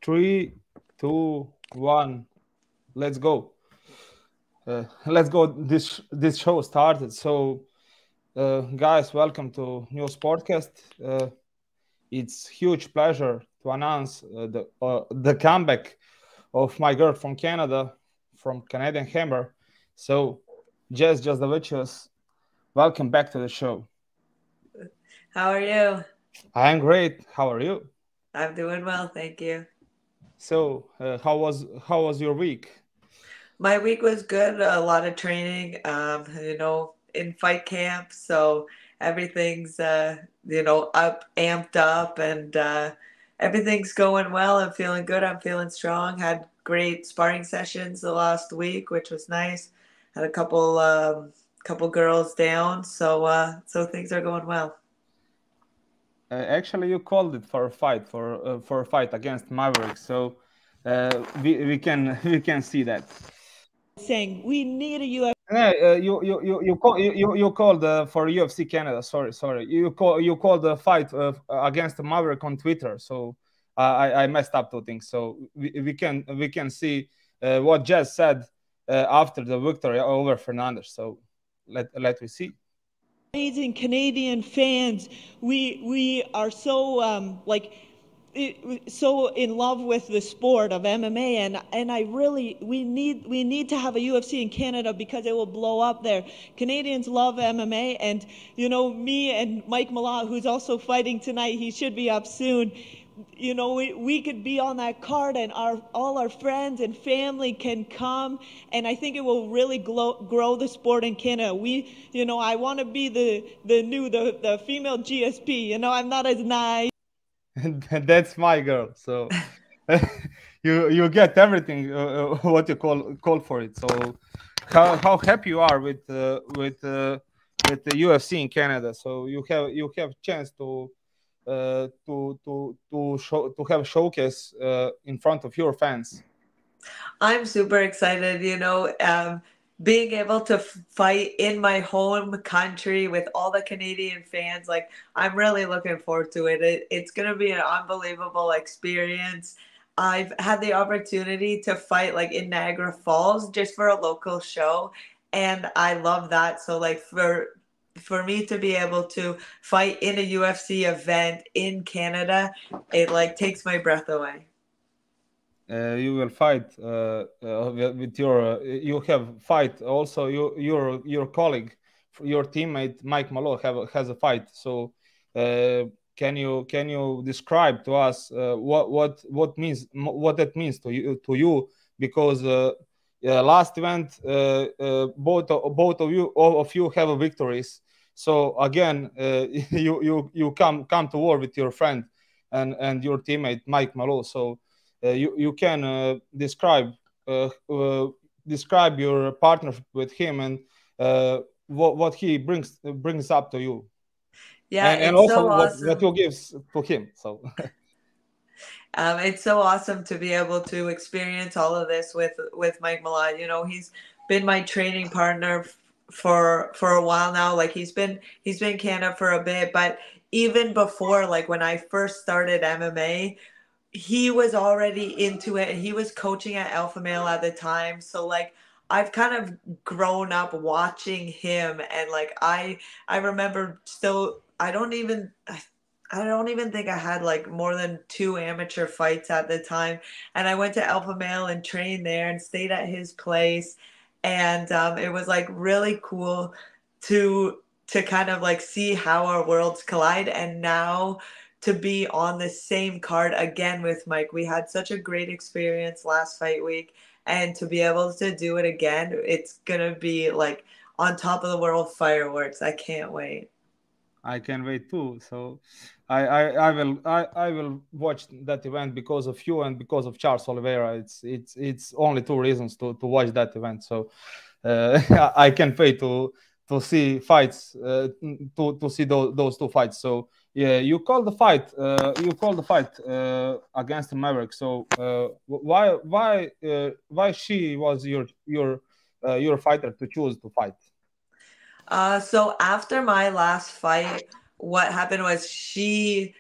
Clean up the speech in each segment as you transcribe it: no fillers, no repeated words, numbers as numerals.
3, 2, 1. Let's go. Let's go. This show started. So, guys, welcome to new podcast. It's huge pleasure to announce the comeback of my girl from Canada, from Canadian Hammer. So, Jasmine Jasudavicius, welcome back to the show. How are you? I'm great. How are you? I'm doing well, thank you. So, how was your week? My week was good. A lot of training, in fight camp. So everything's, amped up, and everything's going well. I'm feeling good. I'm feeling strong. Had great sparring sessions the last week, which was nice. Had a couple girls down. So things are going well. Actually, you called it for a fight against Maverick. So we can see that. Saying we need a UFC. You called for UFC Canada. Sorry. You called the fight against Maverick on Twitter. So I messed up two things. So we can see what Jess said after the victory over Fernandez. So let me see. Amazing Canadian fans. We are so so in love with the sport of MMA, and we need to have a UFC in Canada because it will blow up there. Canadians love MMA, and me and Mike Malott, who's also fighting tonight, he should be up soon. We could be on that card, and all our friends and family can come, and I think it will really grow the sport in Canada. I want to be the female GSP. I'm not as nice. That's my girl. So you get everything what you call for it. So how happy you are with the UFC in Canada. So you have chance to have a showcase in front of your fans. I'm super excited, being able to fight in my home country with all the Canadian fans. Like, I'm really looking forward to it. It's going to be an unbelievable experience. I've had the opportunity to fight in Niagara Falls just for a local show, and I love that. So for me to be able to fight in a UFC event in Canada, it takes my breath away. You will fight with your. You have fight also. Your colleague, your teammate Mike Malott has a fight. So can you describe to us what that means to you? Because last event both of you have victories. So again, you come to war with your friend and your teammate Mike Malott. So you can describe your partnership with him and what he brings up to you. Yeah, and it's also so awesome. what you gives to him. So it's so awesome to be able to experience all of this with Mike Malott. He's been my training partner for a while now. He's been in Canada for a bit, but even before, when I first started MMA, he was already into it, and he was coaching at Alpha Male at the time. So I've kind of grown up watching him, and I remember still I don't even think I had more than 2 amateur fights at the time, and I went to Alpha Male and trained there and stayed at his place, and it was really cool to kind of see how our worlds collide, and now to be on the same card again with Mike. We had such a great experience last fight week, and to be able to do it again, it's gonna be on top of the world fireworks. I can't wait. I can wait too. So I will watch that event because of you and because of Charles Oliveira. It's only 2 reasons to watch that event. So I can't wait to see fights, to see those 2 fights. So yeah, you called the fight. Against the Maverick. So why she was your fighter to choose to fight? So after my last fight, what happened was she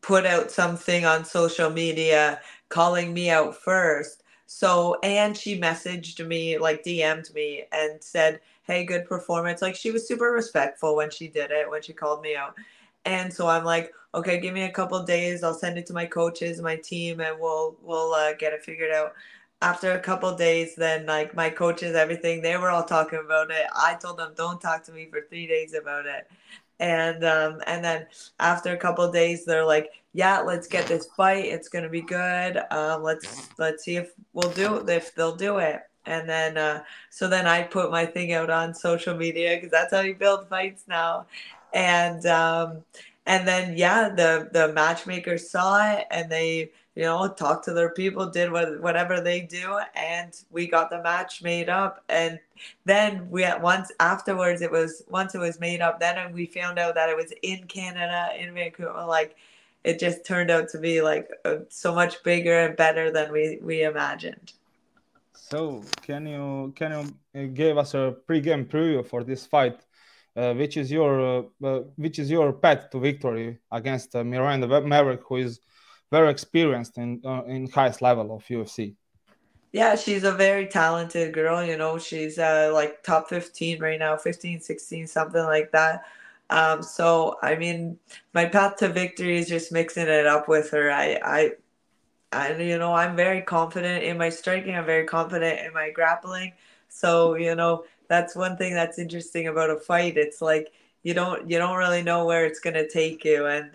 put out something on social media calling me out first. So, and she messaged me, like DM'd me and said, hey, good performance. Like, she was super respectful when she did it, when she called me out. And so I'm like, okay, give me a couple days. I'll send it to my coaches, my team, and we'll get it figured out. After a couple days, then like my coaches, everything, they were all talking about it. I told them, don't talk to me for 3 days about it. And then after a couple days, they're like, yeah, let's get this fight. It's gonna be good. Let's see if they'll do it. And then so then I put my thing out on social media, because that's how you build fights now. And then yeah, the matchmakers saw it, and they, you know, talked to their people, did whatever they do, and we got the match made up. And then once it was made up, then we found out that it was in Canada, in Vancouver. Like, it just turned out to be like so much bigger and better than we imagined. So can you give us a pre-game preview for this fight? Which is your path to victory against Miranda Maverick, who is very experienced in highest level of UFC? Yeah, she's a very talented girl. You know, she's like top 15 right now, 15, 16, something like that. So I mean, my path to victory is just mixing it up with her. I you know, I'm very confident in my striking. I'm very confident in my grappling. So, you know, that's one thing that's interesting about a fight. It's like you don't really know where it's gonna take you, and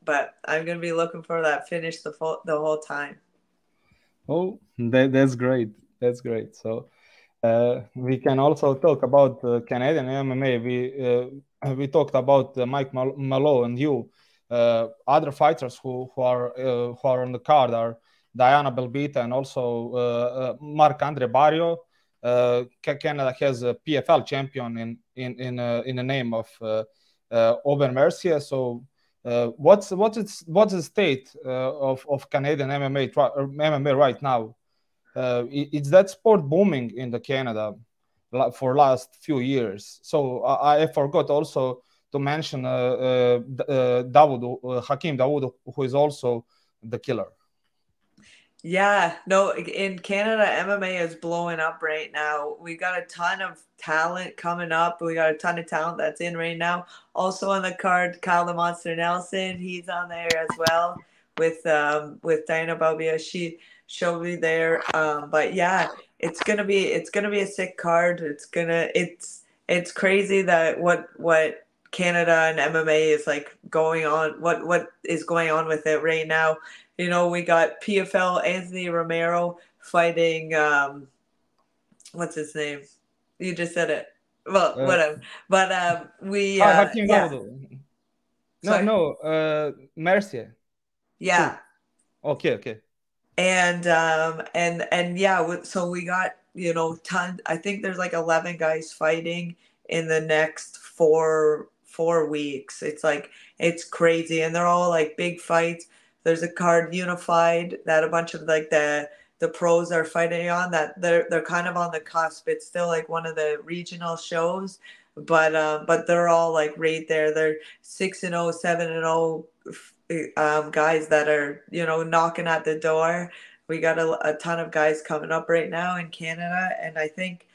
but I'm gonna be looking for that finish the whole time. Oh, that's great. That's great. So we can also talk about Canadian MMA. We talked about Mike Malone and you. Other fighters who are on the card are Diana Belbita and also Marc-Andre Barrio. Canada has a PFL champion in the name of Oben Mercier. So what's the state of Canadian MMA right now? It's that sport booming in the Canada for last few years. So I forgot also to mention Hakeem Dawood, who is also the killer. Yeah, no, in Canada, MMA is blowing up right now. We got a ton of talent coming up. We got a ton of talent that's in right now. Also on the card, Kyle the Monster Nelson, he's on there as well with Diana Balbia. She showed me there. But yeah, it's gonna be a sick card. It's crazy that what Canada and MMA is like going on. What is going on with it right now? You know, we got PFL Anthony Romero fighting, what's his name? You just said it. Well, whatever. But we Hakeem yeah. Dawood. No, Mercier. Yeah. Cool. Okay. And yeah, so we got, you know, I think there's like 11 guys fighting in the next four weeks. It's like, it's crazy, and they're all like big fights. There's a card unified that a bunch of like the pros are fighting on, that they're kind of on the cusp. It's still like one of the regional shows, but they're all like right there. They're 6-0, 7-0 guys that are, you know, knocking at the door. We got a ton of guys coming up right now in Canada, and I think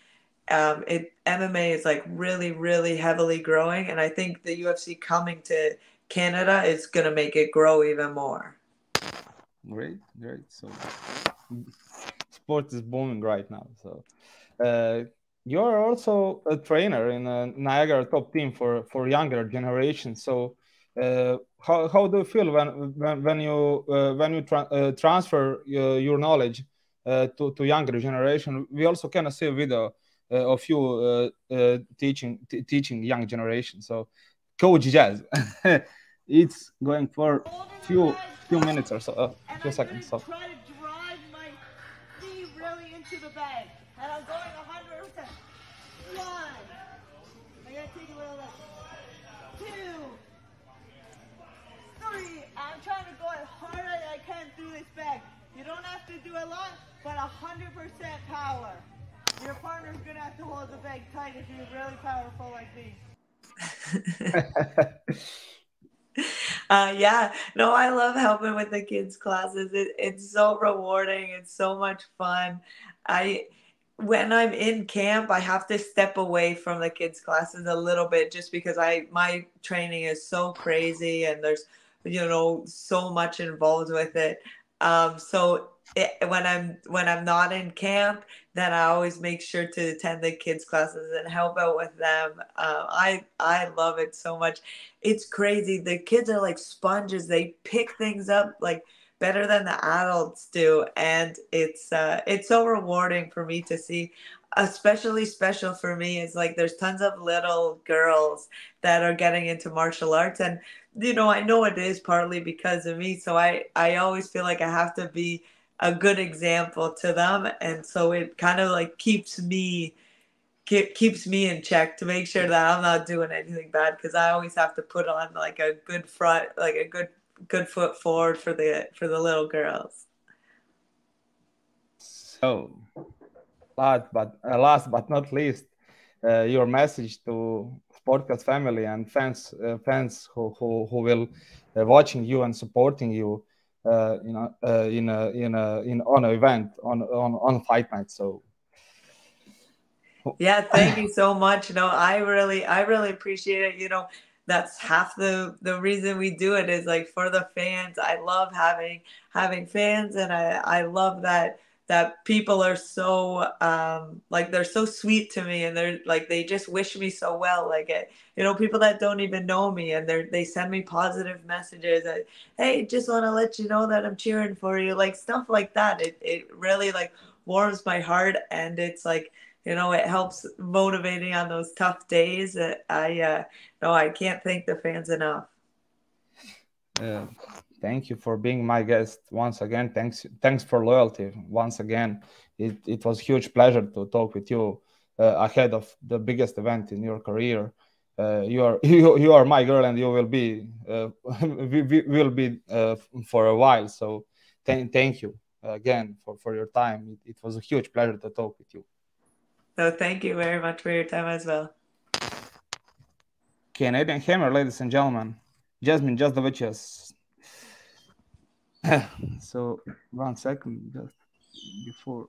MMA is like really, really heavily growing, and I think the UFC coming to Canada is going to make it grow even more. Great. So sport is booming right now. So you're also a trainer in a Niagara top team for younger generation. So how do you feel when you transfer your knowledge to younger generation? We also can see a video of you teaching young generation. So Coach Jazz, it's going for few minutes or so, few seconds. So. Try to drive my knee really into the bag, and I'm going 100%. 1. I gotta take a little less. 2. 3. I'm trying to go as hard as I can through this bag. You don't have to do a lot, but 100% power. Your partner's gonna have to hold the bag tight if you're really powerful like me. Yeah, no, I love helping with the kids' classes. It's so rewarding. It's so much fun. I When I'm in camp, I have to step away from the kids' classes a little bit just because my training is so crazy and there's so much involved with it. When I'm not in camp, then I always make sure to attend the kids' classes and help out with them. I love it so much. It's crazy. The kids are like sponges. They pick things up like better than the adults do, and it's so rewarding for me to see. Especially special for me is like there's tons of little girls that are getting into martial arts, and I know it is partly because of me, so I always feel like I have to be a good example to them, and so it kind of like keeps me in check to make sure that I'm not doing anything bad, because I always have to put on like a good front, like a good foot forward for the little girls. So, last but not least, your message to Sportcast family and fans who will watching you and supporting you, on an event on fight night. So. Yeah, thank you so much. No, I really appreciate it. That's half the reason we do it is like for the fans. I love having fans, and I love that people are so like they're so sweet to me, and they're like they just wish me so well. Like people that don't even know me, and they send me positive messages. Hey, just want to let you know that I'm cheering for you, like stuff like that. It really like warms my heart, and it's like it helps motivating on those tough days. I can't thank the fans enough. Thank you for being my guest once again. Thanks for loyalty once again. It was a huge pleasure to talk with you ahead of the biggest event in your career. You are my girl, and you will be we will be for a while. So thank you again for your time. It was a huge pleasure to talk with you. So thank you very much for your time as well. Canadian Hammer, ladies and gentlemen, Jasmine Jasudavicius. So 1 second, just before